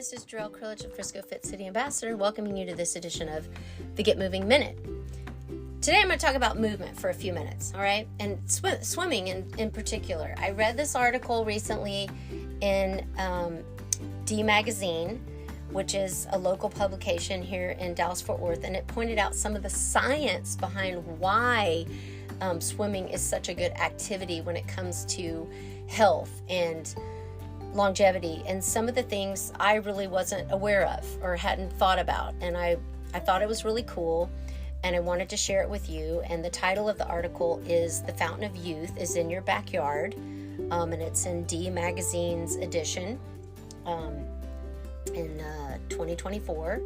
this is Jarrell Krillich, the Frisco Fit City Ambassador, welcoming you to this edition of the Get Moving Minute. Today I'm going to talk about movement for a few minutes, all right? And swimming in particular. I read this article recently in D Magazine, which is a local publication here in Dallas-Fort Worth, and it pointed out some of the science behind why swimming is such a good activity when it comes to health and longevity, and some of the things I really wasn't aware of or hadn't thought about, and I thought it was really cool, and I wanted to share it with you. And the title of the article is "The Fountain of Youth is in Your Backyard," and it's in D Magazine's edition in 2024,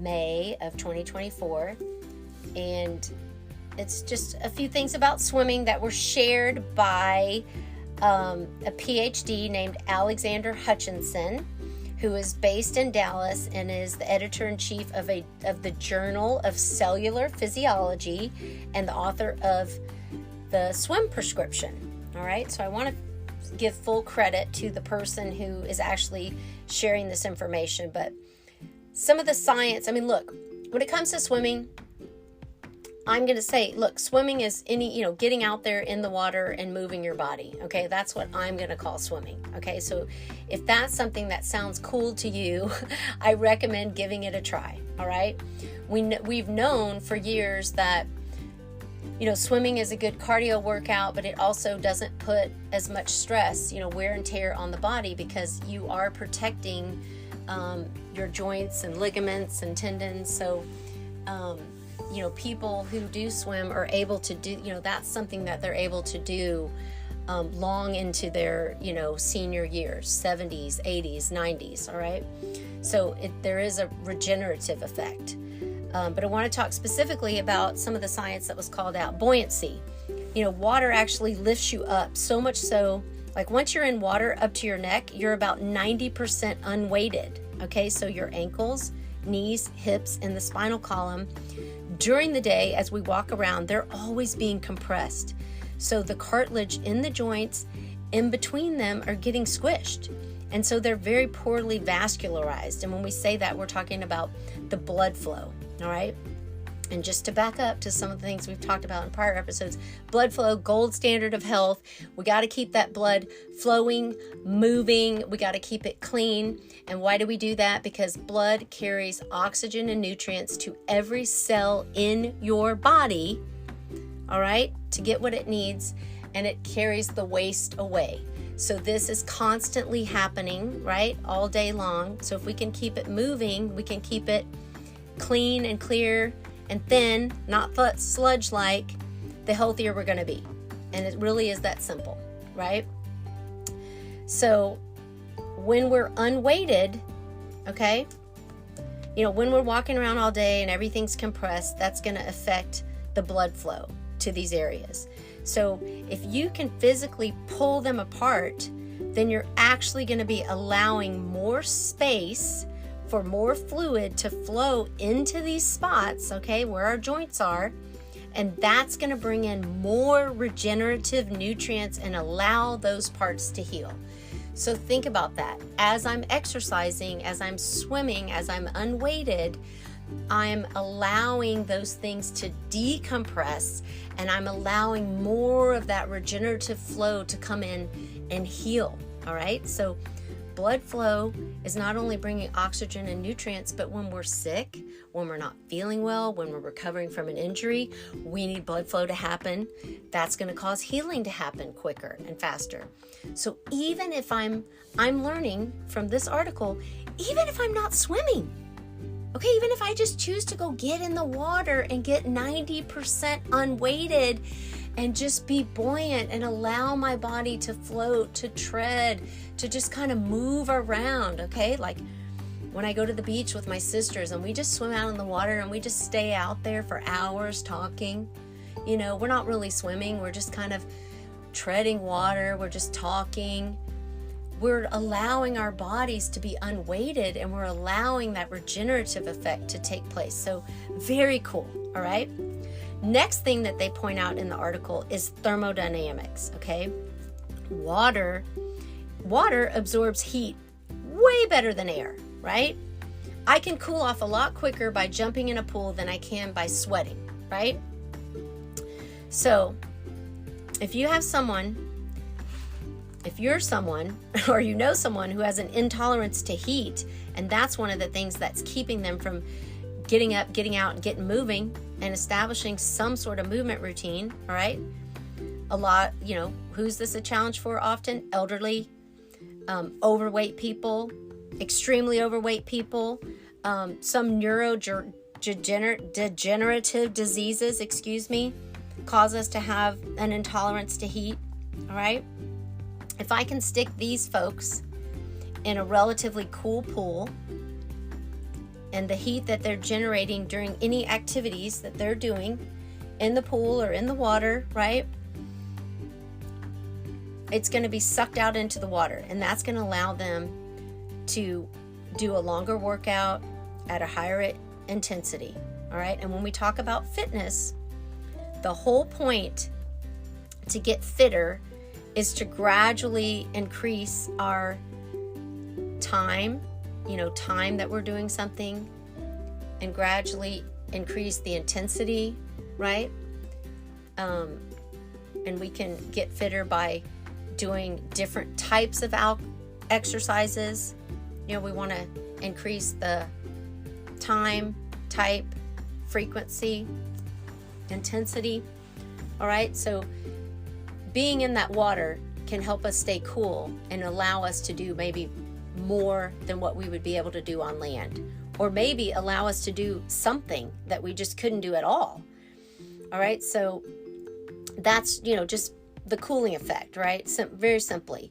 May of 2024, and it's just a few things about swimming that were shared by a PhD named Alexander Hutchinson, who is based in Dallas and is the editor-in-chief of the Journal of Cellular Physiology and the author of the Swim Prescription. All right, so I want to give full credit to the person who is actually sharing this information. But some of the science, look, when it comes to swimming, I'm going to say, look, swimming is getting out there in the water and moving your body. Okay, that's what I'm going to call swimming. Okay, so if that's something that sounds cool to you, I recommend giving it a try. All right, we've known for years that swimming is a good cardio workout, but it also doesn't put as much stress, wear and tear on the body, because you are protecting your joints and ligaments and tendons. So people who do swim are able to do, that's something that they're able to do long into their, senior years, 70s, 80s, 90s, all right? So there is a regenerative effect. But I want to talk specifically about some of the science that was called out. Buoyancy. Water actually lifts you up, so much so, like once you're in water up to your neck, you're about 90% unweighted, okay? So your ankles, knees, hips, and the spinal column, during the day as we walk around, they're always being compressed. So the cartilage in the joints in between them are getting squished. And so they're very poorly vascularized. And when we say that, we're talking about the blood flow, all right? And just to back up to some of the things we've talked about in prior episodes, blood flow, gold standard of health. We got to keep that blood flowing, moving. We got to keep it clean. And why do we do that? Because blood carries oxygen and nutrients to every cell in your body, all right, to get what it needs, and it carries the waste away. So this is constantly happening, right, all day long. So if we can keep it moving, we can keep it clean and clear and thin, not sludge-like, the healthier we're going to be. And it really is that simple, right? So when we're unweighted, okay, when we're walking around all day and everything's compressed, that's going to affect the blood flow to these areas. So if you can physically pull them apart, then you're actually going to be allowing more space for more fluid to flow into these spots, okay, where our joints are, and that's going to bring in more regenerative nutrients and allow those parts to heal. So think about that. As I'm exercising, as I'm swimming, as I'm unweighted, I'm allowing those things to decompress, and I'm allowing more of that regenerative flow to come in and heal, all right? So blood flow is not only bringing oxygen and nutrients, but when we're sick, when we're not feeling well, when we're recovering from an injury, we need blood flow to happen. That's going to cause healing to happen quicker and faster. So even if I'm learning from this article, even if I'm not swimming, okay, even if I just choose to go get in the water and get 90% unweighted and just be buoyant and allow my body to float, to tread, to just kind of move around, okay? Like when I go to the beach with my sisters and we just swim out in the water and we just stay out there for hours talking, we're not really swimming, we're just kind of treading water, we're just talking. We're allowing our bodies to be unweighted, and we're allowing that regenerative effect to take place. So very cool, all right? Next thing that they point out in the article is thermodynamics, okay? Water absorbs heat way better than air, right? I can cool off a lot quicker by jumping in a pool than I can by sweating, right? So if you're someone, or you know someone who has an intolerance to heat, and that's one of the things that's keeping them from getting up, getting out, and getting moving and establishing some sort of movement routine, all right? A lot, who's this a challenge for often? Elderly, overweight people, extremely overweight people, some neurodegenerative diseases, cause us to have an intolerance to heat, all right? If I can stick these folks in a relatively cool pool, and the heat that they're generating during any activities that they're doing in the pool or in the water, right? It's going to be sucked out into the water, and that's going to allow them to do a longer workout at a higher intensity, all right? And when we talk about fitness, the whole point to get fitter is to gradually increase our time that we're doing something, and gradually increase the intensity, right? And we can get fitter by doing different types of exercises. We want to increase the time, type, frequency, intensity, all right? So being in that water can help us stay cool and allow us to do maybe more than what we would be able to do on land, or maybe allow us to do something that we just couldn't do at all right? So that's, just the cooling effect, right? Very simply,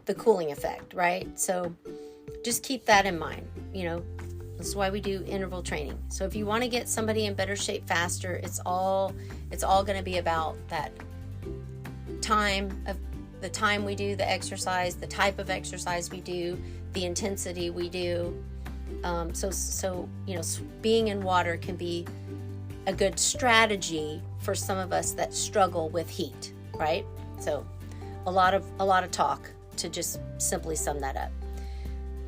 the cooling effect, right? So just keep that in mind. That's why we do interval training. So if you want to get somebody in better shape faster, it's all going to be about that the time we do the exercise, the type of exercise we do, the intensity we do. So being in water can be a good strategy for some of us that struggle with heat, right? So a lot of talk to just simply sum that up.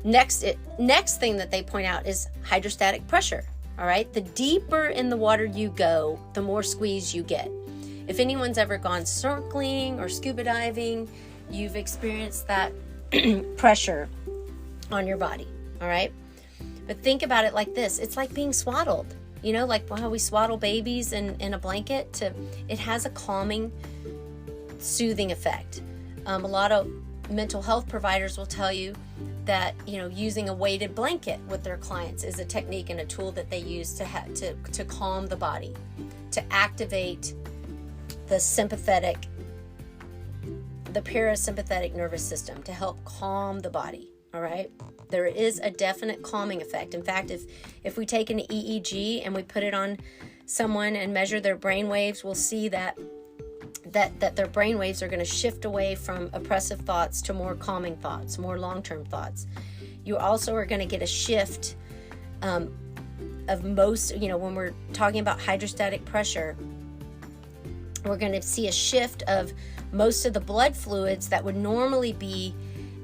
Next thing that they point out is hydrostatic pressure. All right, the deeper in the water you go, the more squeeze you get. If anyone's ever gone snorkeling or scuba diving, you've experienced that pressure on your body. All right, but think about it like this: it's like being swaddled. Like how we swaddle babies in a blanket. It has a calming, soothing effect. A lot of mental health providers will tell you that using a weighted blanket with their clients is a technique and a tool that they use to calm the body, to activate the parasympathetic nervous system, to help calm the body. All right, there is a definite calming effect. In fact, if we take an EEG and we put it on someone and measure their brain waves, we'll see that their brain waves are going to shift away from oppressive thoughts to more calming thoughts, more long-term thoughts. You also are going to get a shift of most, when we're talking about hydrostatic pressure, we're going to see a shift of most of the blood fluids that would normally be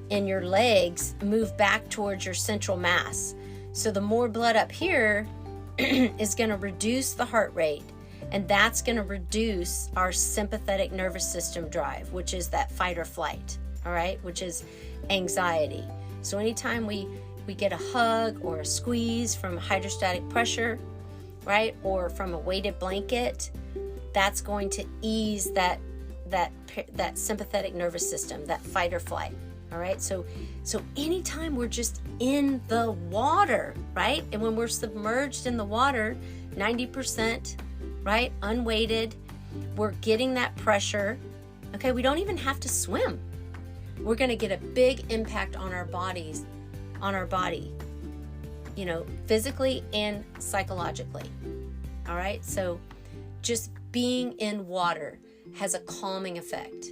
in your legs move back towards your central mass. So the more blood up here is going to reduce the heart rate. And that's going to reduce our sympathetic nervous system drive, which is that fight or flight, all right, which is anxiety. So anytime we get a hug or a squeeze from hydrostatic pressure, right, or from a weighted blanket, that's going to ease that sympathetic nervous system, that fight or flight, all right? So anytime we're just in the water, right, and when we're submerged in the water, 90%, right, unweighted, we're getting that pressure. Okay, we don't even have to swim. We're going to get a big impact on our body, physically and psychologically. All right, so just being in water has a calming effect,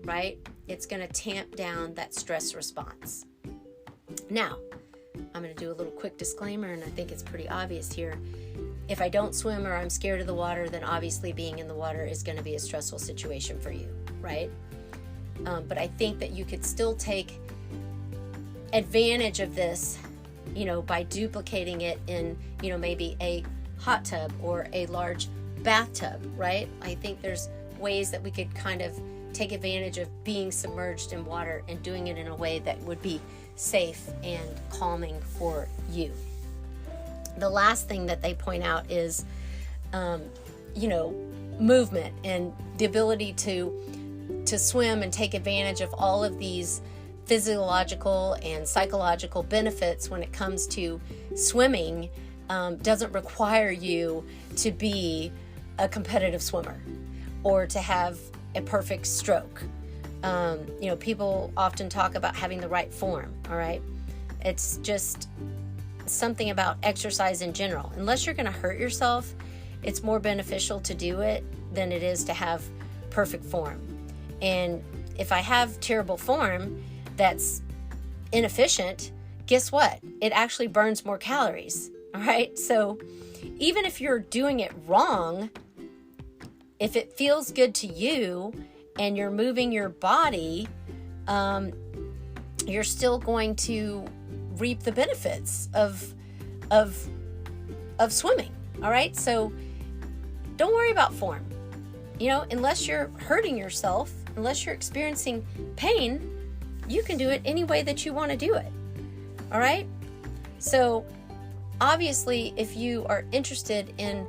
right? It's going to tamp down that stress response. Now, I'm going to do a little quick disclaimer, and I think it's pretty obvious here. If I don't swim or I'm scared of the water, then obviously being in the water is going to be a stressful situation for you, right? But I think that you could still take advantage of this, by duplicating it in, maybe a hot tub or a large bathtub, right? I think there's ways that we could kind of take advantage of being submerged in water and doing it in a way that would be safe and calming for you. The last thing that they point out is, movement and the ability to swim and take advantage of all of these physiological and psychological benefits when it comes to swimming. Doesn't require you to be a competitive swimmer or to have a perfect stroke. People often talk about having the right form, all right? It's just something about exercise in general. Unless you're going to hurt yourself, it's more beneficial to do it than it is to have perfect form. And if I have terrible form that's inefficient, guess what? It actually burns more calories, all right? So even if you're doing it wrong, if it feels good to you and you're moving your body, you're still going to reap the benefits of swimming. All right. So don't worry about form, unless you're hurting yourself, unless you're experiencing pain, you can do it any way that you want to do it. All right. So obviously, if you are interested in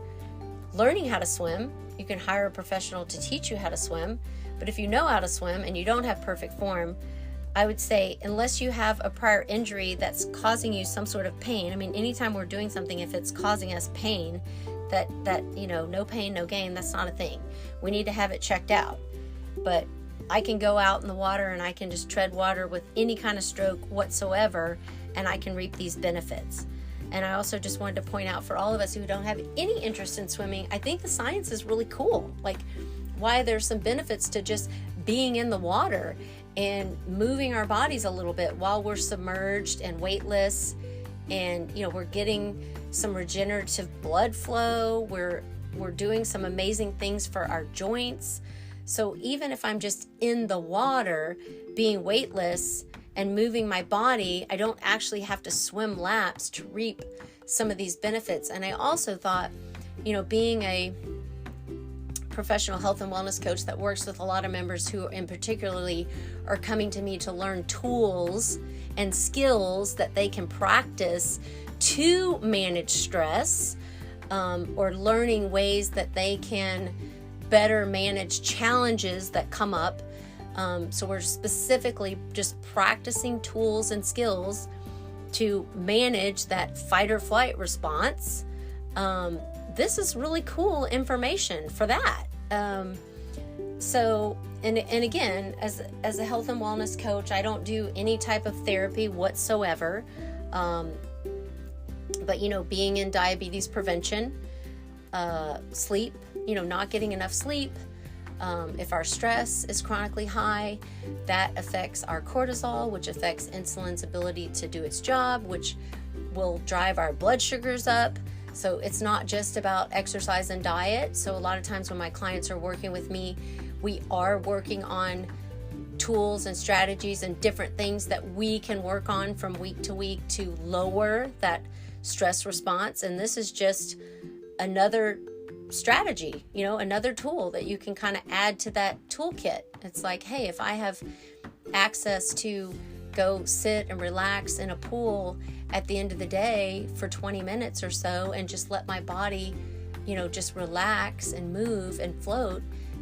learning how to swim, you can hire a professional to teach you how to swim. But if you know how to swim and you don't have perfect form, I would say, unless you have a prior injury that's causing you some sort of pain, anytime we're doing something, if it's causing us pain, that no pain, no gain, that's not a thing. We need to have it checked out. But I can go out in the water and I can just tread water with any kind of stroke whatsoever, and I can reap these benefits. And I also just wanted to point out, for all of us who don't have any interest in swimming, I think the science is really cool. Like, why there's some benefits to just being in the water and moving our bodies a little bit while we're submerged and weightless, and we're getting some regenerative blood flow. We're doing some amazing things for our joints. So even if I'm just in the water being weightless and moving my body, I don't actually have to swim laps to reap some of these benefits. And I also thought, being a professional health and wellness coach that works with a lot of members who in particularly are coming to me to learn tools and skills that they can practice to manage stress, or learning ways that they can better manage challenges that come up. So we're specifically just practicing tools and skills to manage that fight or flight response. This is really cool information for that. So again, as a health and wellness coach, I don't do any type of therapy whatsoever. But being in diabetes prevention, sleep, not getting enough sleep, if our stress is chronically high, that affects our cortisol, which affects insulin's ability to do its job, which will drive our blood sugars up. So it's not just about exercise and diet. So a lot of times when my clients are working with me, we are working on tools and strategies and different things that we can work on from week to week to lower that stress response. And this is just another strategy, another tool that you can kind of add to that toolkit. It's like, hey, if I have access to go sit and relax in a pool at the end of the day for 20 minutes or so and just let my body, just relax and move and float,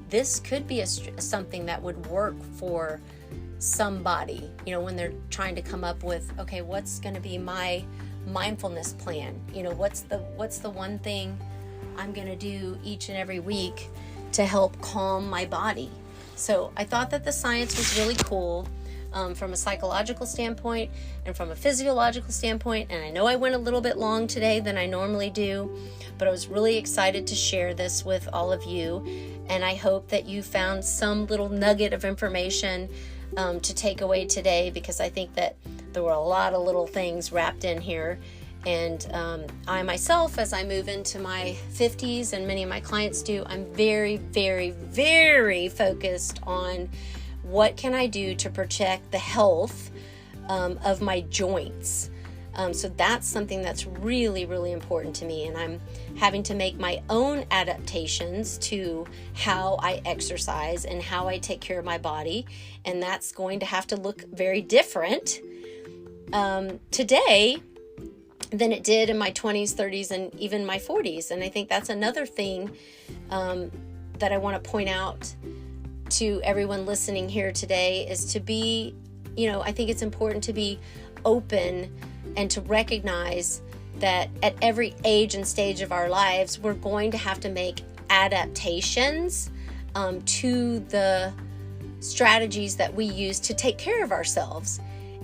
this could be something that would work for somebody, when they're trying to come up with, okay, what's going to be my mindfulness plan? What's the one thing I'm going to do each and every week to help calm my body? So I thought that the science was really cool. From a psychological standpoint and from a physiological standpoint. And I know I went a little bit long today than I normally do, but I was really excited to share this with all of you. And I hope that you found some little nugget of information to take away today, because I think that there were a lot of little things wrapped in here. And I myself, as I move into my 50s, and many of my clients do, I'm very, very, very focused on what can I do to protect the health of my joints. So that's something that's really, really important to me. And I'm having to make my own adaptations to how I exercise and how I take care of my body. And that's going to have to look very different today than it did in my 20s, 30s, and even my 40s. And I think that's another thing that I want to point out to everyone listening here today is to be, I think it's important to be open and to recognize that at every age and stage of our lives, we're going to have to make adaptations to the strategies that we use to take care of ourselves.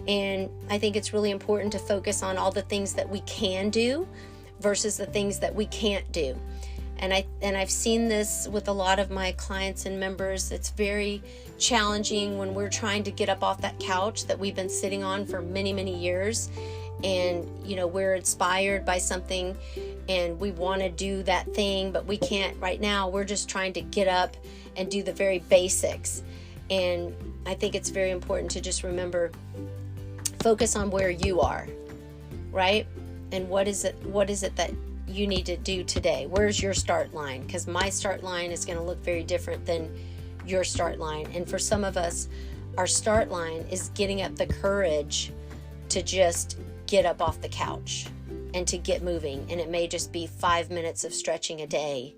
And I think it's really important to focus on all the things that we can do versus the things that we can't do. And I've seen this with a lot of my clients and members. It's very challenging when we're trying to get up off that couch that we've been sitting on for many, many years. And, we're inspired by something and we want to do that thing, but we can't right now. We're just trying to get up and do the very basics. And I think it's very important to just remember, focus on where you are, right? And what is it that you need to do today? Where's your start line? Because my start line is going to look very different than your start line. And for some of us, our start line is getting up the courage to just get up off the couch and to get moving. And it may just be 5 minutes of stretching a day.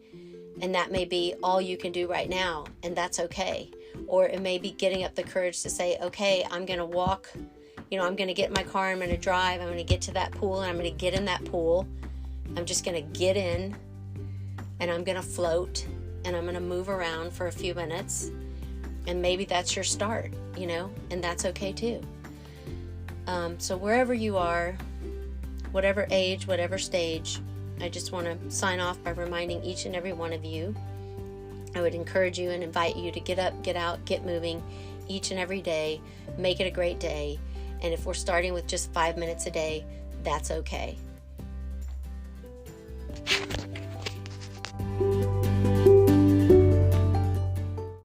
And that may be all you can do right now. And that's okay. Or it may be getting up the courage to say, okay, I'm going to walk, I'm going to get in my car, I'm going to drive, I'm going to get to that pool, and I'm going to get in that pool. I'm just going to get in, and I'm going to float, and I'm going to move around for a few minutes. And maybe that's your start, and that's okay too. So wherever you are, whatever age, whatever stage, I just want to sign off by reminding each and every one of you. I would encourage you and invite you to get up, get out, get moving each and every day. Make it a great day. And if we're starting with just 5 minutes a day, that's okay.